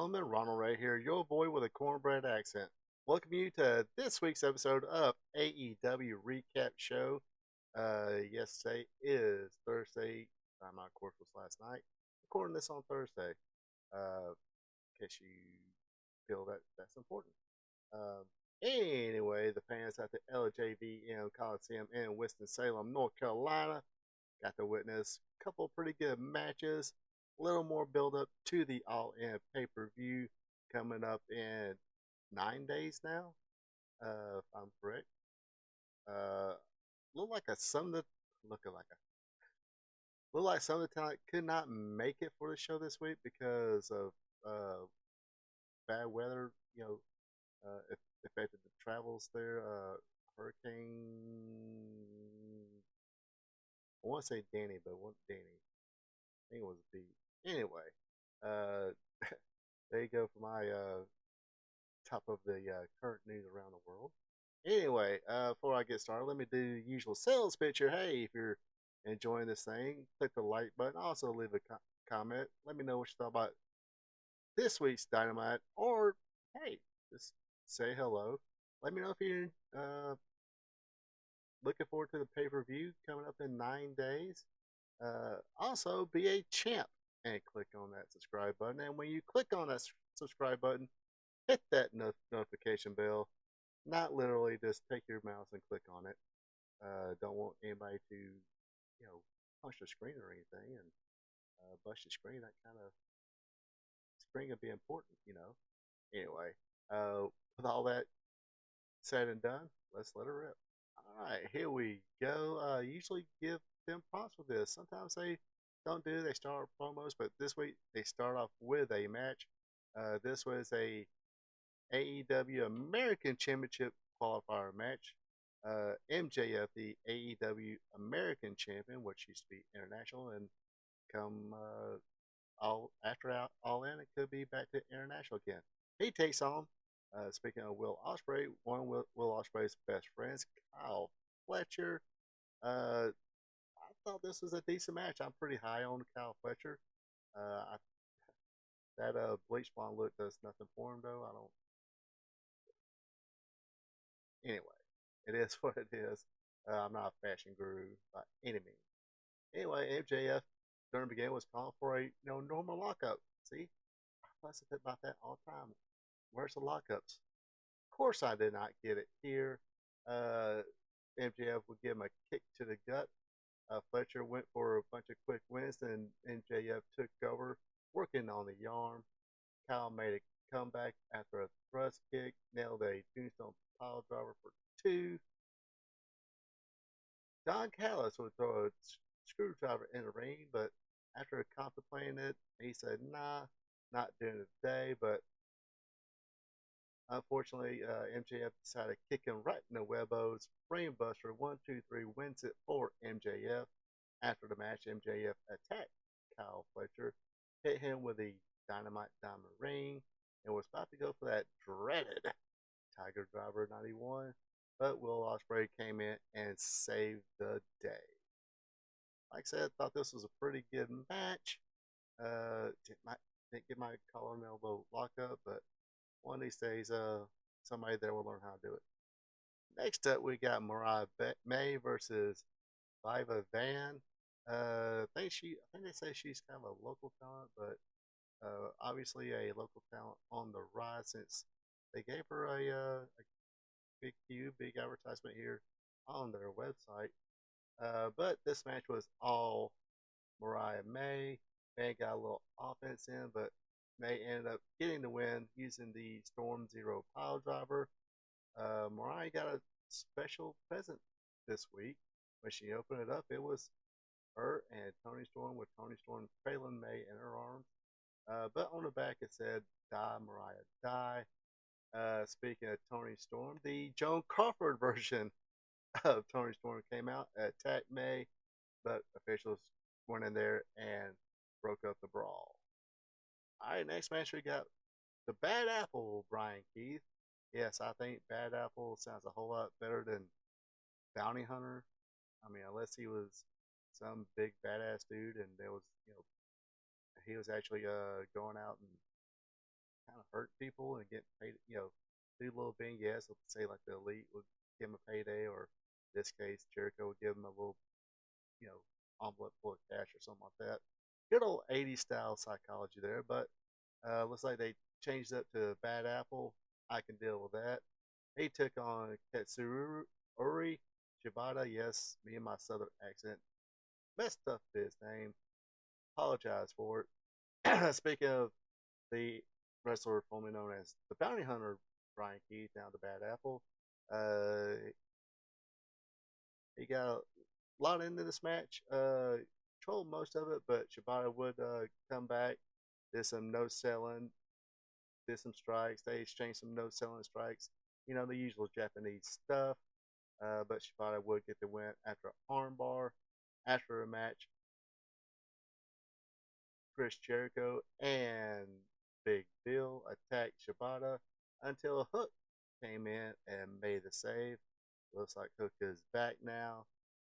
gentlemen, Ronald right here, your boy with a cornbread accent. Welcome you to this week's episode of AEW Recap Show. Yesterday is Thursday. My course was last night. Recording this on Thursday. In case you feel that's important. Anyway, the fans at the LJVM Coliseum in Winston-Salem, North Carolina, got to witness a couple pretty good matches. A little more build up to the All In pay per view coming up in 9 days now, if I'm correct. Look like a some of the looking like a look like some of the talent could not make it for the show this week because of bad weather. It affected the travels there. Hurricane. I want to say Danny, but it wasn't Danny. I think it was B. Anyway, uh, there you go for my top of the current news around the world. Anyway, before I get started, let me do the usual sales pitch here. Hey, if you're enjoying this thing, click the like button. Also, leave a comment. Let me know what you thought about this week's Dynamite, or hey, just say hello. Let me know if you're looking forward to the pay per view coming up in 9 days. Also, be a champ and click on that subscribe button. And when you click on that subscribe button, hit that notification bell. Not literally, just take your mouse and click on it. Don't want anybody to, punch the screen or anything and bust the screen. That kind of screen would be important. Anyway, with all that said and done, let's let her rip. All right, here we go. Usually give them props for this. Sometimes they don't do. They start promos, but this week they start off with a match. This was a AEW American Championship qualifier match. MJF, the AEW American Champion, which used to be international, and come all in, it could be back to international again. He takes on, speaking of Will Ospreay, one of Will Ospreay's best friends, Kyle Fletcher. I thought this was a decent match. I'm pretty high on Kyle Fletcher. I, that bleach blonde look does nothing for him though. I don't. Anyway, it is what it is. I'm not a fashion guru by any means. Anyway, MJF during the beginning was calling for a normal lockup. See, I fuss about that all the time. Where's the lockups? Of course, I did not get it here. Uh, MJF would give him a kick to the gut. Fletcher went for a bunch of quick wins, and MJF took over, working on the arm. Kyle made a comeback after a thrust kick, nailed a tombstone pile driver for two. Don Callis would throw a screwdriver in the ring, but after contemplating it, he said, nah, not doing it today. But unfortunately, MJF decided to kick him right in the webos. Brainbuster 1, 2, 3 wins it for MJF. After the match, MJF attacked Kyle Fletcher, hit him with the Dynamite Diamond Ring, and was about to go for that dreaded Tiger Driver 91. But Will Ospreay came in and saved the day. Like I said, I thought this was a pretty good match. Didn't get my collar and elbow lockup, but one of these days, somebody there will learn how to do it. Next up, we got Mariah May versus Viva Van. I think they say she's kind of a local talent, but obviously a local talent on the rise since they gave her a big advertisement here on their website. But this match was all Mariah May. May got a little offense in, but May ended up getting the win using the Storm Zero pile driver. Mariah got a special present this week. When she opened it up, it was her and Tony Storm, with Tony Storm trailing May in her arms. But on the back it said, "Die, Mariah, die." Speaking of Tony Storm, the Joan Crawford version of Tony Storm came out, attacked May, but officials went in there and broke up the brawl. All right, next match we got the Bad Apple, Brian Keith. Yes, I think Bad Apple sounds a whole lot better than Bounty Hunter. I mean, unless he was some big badass dude and there was, he was actually going out and kind of hurt people and get paid, do little vignettes. Let's say like the Elite would give him a payday, or in this case, Jericho would give him a little, you know, envelope full of cash or something like that. Good old 80s style psychology there, but looks like they changed up to Bad Apple. I can deal with that. He took on Katsuri Shibata. Yes, me and my southern accent messed up his name. Apologize for it. Speaking of the wrestler formerly known as the Bounty Hunter, Brian Keith, now the Bad Apple, he got a lot into this match. Controlled most of it, but Shibata would come back, did some no selling, did some strikes. They exchanged some no selling strikes. The usual Japanese stuff. But Shibata would get the win after an armbar. After a match, Chris Jericho and Big Bill attacked Shibata until Hook came in and made the save. Looks like Hook is back now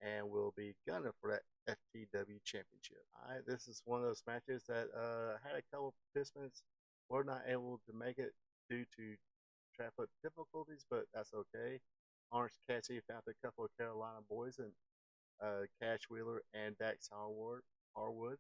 and will be gunning for that FTW championship. All right, this is one of those matches that had a couple participants were not able to make it due to traffic difficulties, but that's okay. Orange Cassidy found a couple of Carolina boys and Cash Wheeler and Dax Harwood,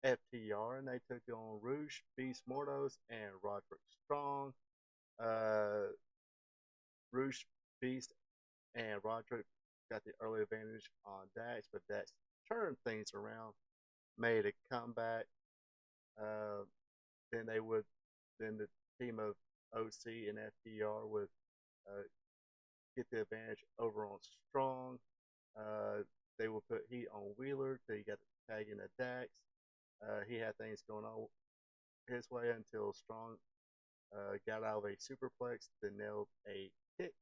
FTR, and they took on Rouge, Beast Mortos, and Roderick Strong. Uh, Rouge, Beast, and Roderick got the early advantage on Dax, but Dax turned things around, made a comeback. Uh, then they would, then the team of OC and FTR would uh, get the advantage over on Strong. Uh, they would put heat on Wheeler till he got the tag in a Dax. He had things going on his way until Strong got out of a superplex, then nailed a kick.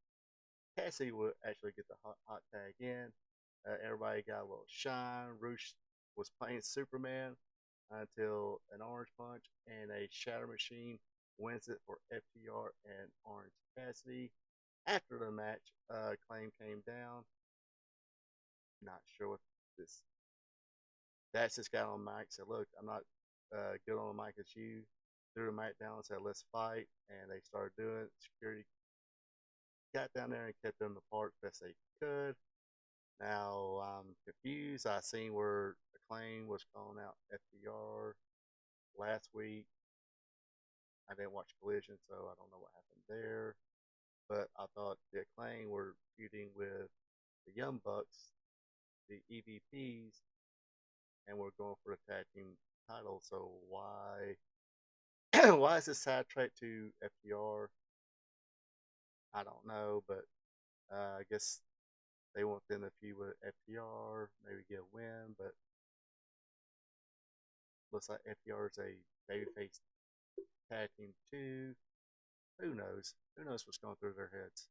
Cassie would actually get the hot tag in. Everybody got a little shine. Roosh was playing Superman until an orange punch and a shatter machine wins it for FTR and Orange Cassidy. After the match, Claim came down. Not sure what this. That's just got on the mic. Said, "Look, I'm not good on the mic as you." Threw the mic down and said, "Let's fight." And they started doing it. Security got down there and kept them apart best they could. Now I'm confused. I seen where Acclaim was calling out FDR last week. I didn't watch Collision, so I don't know what happened there. But I thought the Acclaim were feuding with the Young Bucks, the EVPs, and we're going for the tag team title. So why why is this sidetracked to FDR? I don't know, but I guess they want them to feud with FTR, maybe get a win, but looks like FTR is a babyface tag team too. Who knows? Who knows what's going through their heads?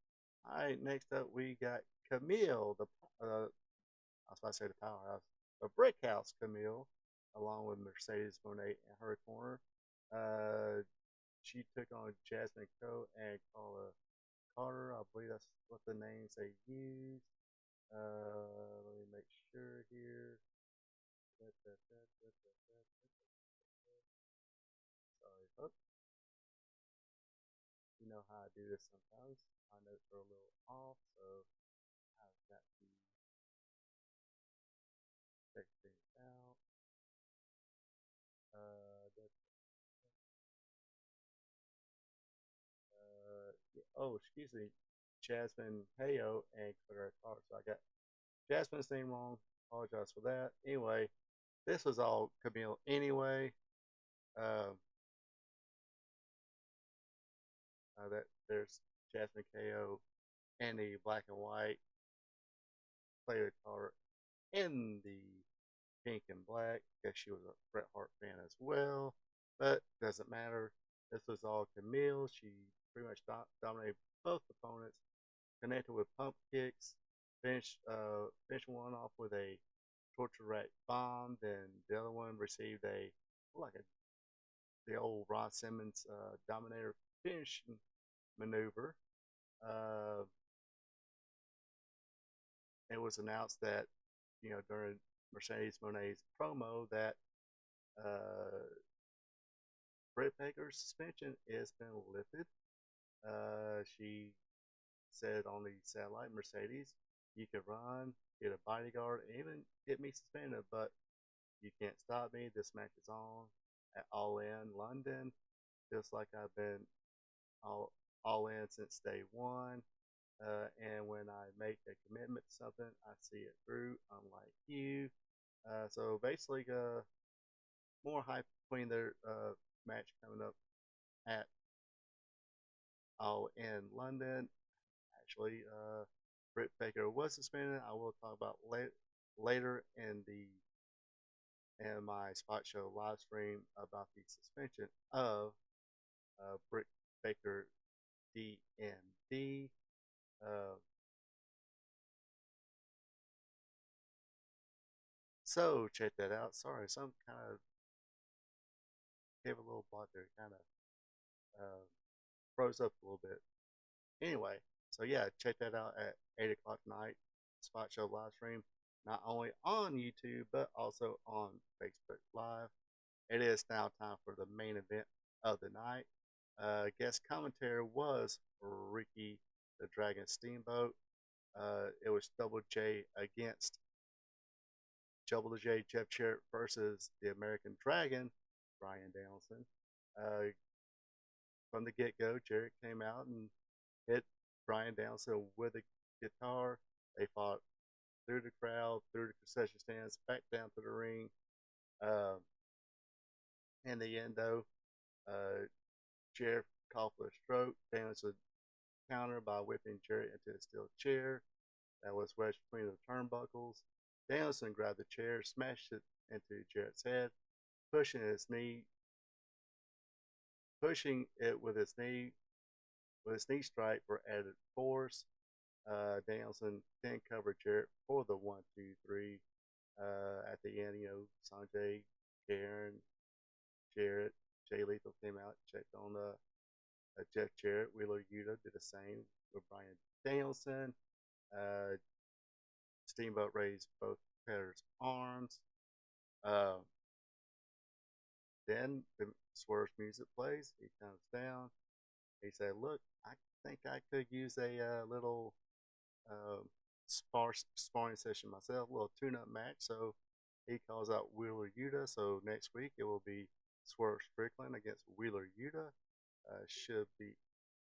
All right, next up we got Camille, I was about to say the powerhouse, the Brickhouse Camille, along with Mercedes Monet in her corner. Uh, she took on Jasmine Coe and Carla Carter. I believe that's what the names they used. Let me make sure here. Sorry, folks. You know how I do this sometimes. My notes are a little off, so I've got to check things out. Excuse me, Jasmine Hayo and Clara Carter. So I got Jasmine's name wrong. Apologize for that. Anyway, this was all Camille anyway. Uh, that there's Jasmine KO and the black and white Clara Carter in the pink and black. I guess she was a Bret Hart fan as well, but doesn't matter. This was all Camille. She pretty much dominated both opponents, connected with pump kicks, finished one off with a torture rack bomb. Then the other one received a like a the old Ron Simmons Dominator finishing maneuver. Uh, it was announced that during Mercedes Monet's promo that uh, Britt Baker's suspension has been lifted. She said on the satellite Mercedes, you can run, get a bodyguard, even get me suspended, but you can't stop me. This match is on at All In London, just like I've been all, all in since day one. And when I make a commitment to something, I see it through, unlike you. So basically, more hype between their match coming up at All In London. Actually, Britt Baker was suspended. I will talk about later in my spot show live stream about the suspension of Britt Baker DMD. Uh, so check that out. Sorry, some kind of gave a little block there, kind of froze up a little bit. Anyway, so yeah, check that out at 8 o'clock tonight. Spot show live stream, not only on YouTube but also on Facebook Live. It is now time for the main event of the night. Guest commentary was Ricky the Dragon Steamboat. It was Double J against Double J Jeff Jarrett versus the American Dragon, Brian Danielson. Uh, from the get go, Jarrett came out and hit Brian Danielson with a guitar. They fought through the crowd, through the concession stands, back down to the ring. Um, in the end, though, uh, Jarrett called for a stroke. Danielson countered by whipping Jarrett into a steel chair that was wedged between the turnbuckles. Danielson grabbed the chair, smashed it into Jarrett's head, pushing his knee, pushing it with his knee strike for added force. Danielson then covered Jarrett for the 1, 2, 3. At the end, Sanjay, Karen, Jarrett, Jay Lethal came out, checked on Jeff Jarrett. Wheeler Yuta did the same with Brian Danielson. Uh, Steamboat raised both competitors' arms. Uh, then the Swerve's music plays. He comes down. He said, "Look, I think I could use a little sparring session myself, a little tune-up match." So he calls out Wheeler Yuta. So next week it will be Swerve Strickland against Wheeler Yuta. Should be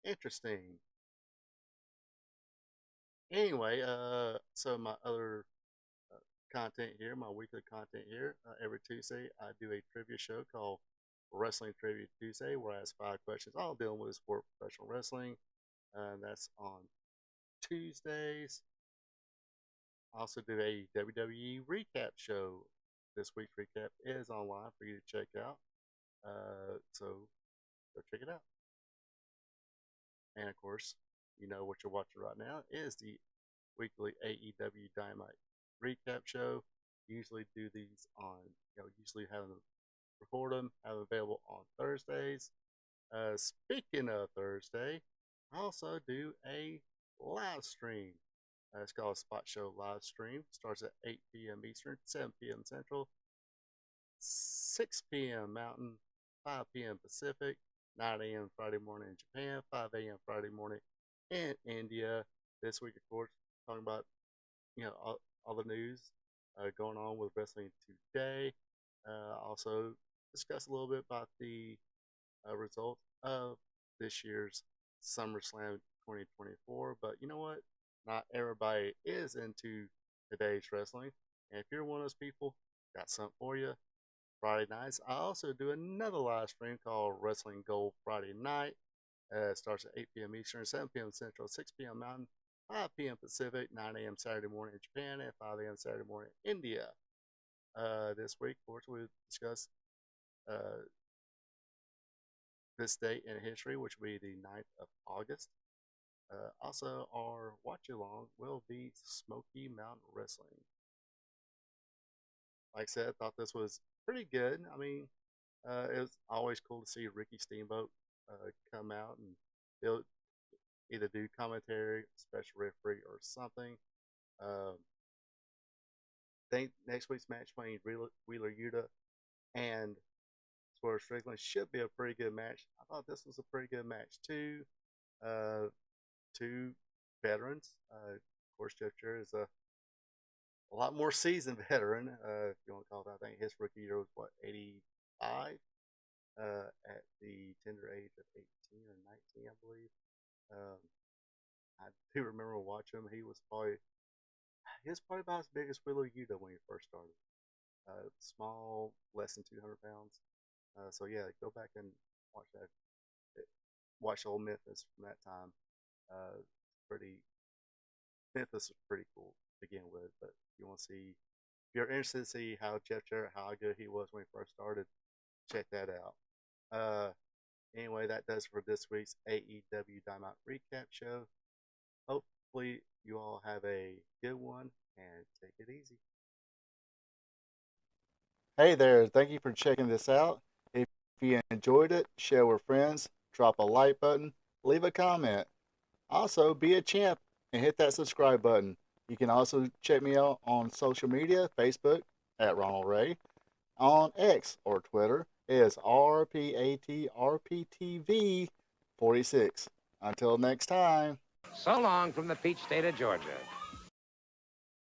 interesting. Anyway, so my other uh, content here, my weekly content here, every Tuesday I do a trivia show called Wrestling Trivia Tuesday, where I ask 5 questions all dealing with sport professional wrestling. That's on Tuesdays. I also do a WWE recap show. This week's recap is online for you to check out. So go check it out. And of course, you know what you're watching right now is the weekly AEW Dynamite Recap show. Usually do these on, usually have them record them, have them available on Thursdays. Speaking of Thursday, I also do a live stream. It's called Spot Show Live Stream. Starts at 8 p.m. Eastern, 7 p.m. Central, 6 p.m. Mountain, 5 p.m. Pacific, 9 a.m. Friday morning in Japan, 5 a.m. Friday morning in India. This week, of course, talking about all the news going on with wrestling today. Also discuss a little bit about the result of this year's SummerSlam 2024. But you know what? Not everybody is into today's wrestling. And if you're one of those people, got something for you. Friday nights, I also do another live stream called Wrestling Gold Friday Night. It starts at 8 p.m. Eastern, 7 p.m. Central, 6 p.m. Mountain, 5 p.m. Pacific, 9 a.m. Saturday morning in Japan, and 5 a.m. Saturday morning in India. This week, of course, we'll discuss uh, this date in history, which will be the 9th of August. Also, our watch along will be Smoky Mountain Wrestling. Like I said, I thought this was pretty good. I mean, it was always cool to see Ricky Steamboat come out and he'll either do commentary, special referee, or something. Um, think next week's match between Wheeler Yuta and versus Strickland should be a pretty good match. I thought this was a pretty good match too. Uh, two veterans. Of course, Jeff Jarrett is a lot more seasoned veteran, if you want to call it. I think his rookie year was what 85 at the tender age of 18 or 19, I believe. Um, I do remember watching him. He was probably about as big as Wheeler Yuta when he first started. Small, less than 200 pounds. So yeah, go back and watch that. Watch old Memphis from that time. Pretty Memphis was pretty cool to begin with, but if you want to see, if you're interested to see how Jeff Jarrett, how good he was when he first started, check that out. Anyway, that does for this week's AEW Dynamite Recap show. Hopefully, you all have a good one and take it easy. Hey there, thank you for checking this out. If you enjoyed it, share with friends, drop a like button, leave a comment. Also, be a champ and hit that subscribe button. You can also check me out on social media, Facebook at Ronald Ray, on X or Twitter is RPATRPTV46. Until next time. So long from the peach state of Georgia.